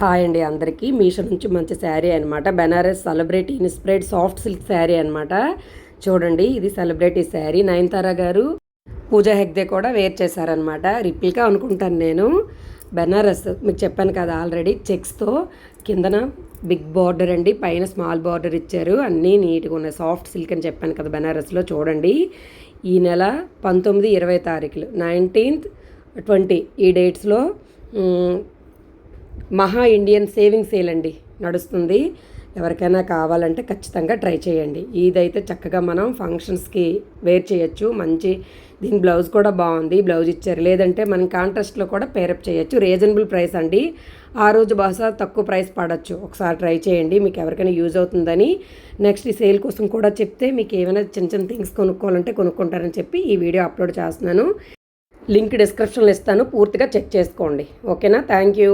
Hi అండి అందరికీ. మీషో నుంచి మంచి శారీ అనమాట. Benaras celebrity inspired soft silk sari అనమాట. చూడండి, ఇది సెలబ్రిటీ శారీ. నయనతార గారు, పూజా హెగ్డే కూడా వేర్ చేశారనమాట. రిప్లికా అనుకుంటాను నేను. బెనారస్ మీకు చెప్పాను కదా ఆల్రెడీ, చెక్స్తో కిందన బిగ్ బార్డర్ అండి, పైన స్మాల్ బార్డర్ ఇచ్చారు. అన్నీ నీట్గా ఉన్నాయి. సాఫ్ట్ సిల్క్ అని చెప్పాను కదా బెనారస్లో. చూడండి, ఈ నెల 19, 20 తారీఖులు 19th, 20 ఈ డేట్స్లో మహా ఇండియన్ సేవింగ్ సేల్ అండి నడుస్తుంది. ఎవరికైనా కావాలంటే ఖచ్చితంగా ట్రై చేయండి. ఇదైతే చక్కగా మనం ఫంక్షన్స్కి వేర్ చేయొచ్చు. మంచి దీని బ్లౌజ్ కూడా బాగుంది, బ్లౌజ్ ఇచ్చారు. లేదంటే మనం కాంట్రాస్ట్లో కూడా పేరప్ చేయొచ్చు. రీజనబుల్ ప్రైస్ అండి. ఆ రోజు బహుశా తక్కువ ప్రైస్ పడవచ్చు. ఒకసారి ట్రై చేయండి, మీకు ఎవరికైనా యూజ్ అవుతుందని. నెక్స్ట్ ఈ సేల్ కోసం కూడా చెప్తే మీకు ఏమైనా చిన్న చిన్న థింగ్స్ కొనుక్కోవాలంటే కొనుక్కుంటారని చెప్పి ఈ వీడియో అప్లోడ్ చేస్తున్నాను. లింక్ డిస్క్రిప్షన్లో ఇస్తాను, పూర్తిగా చెక్ చేసుకోండి. ఓకేనా? Thank you.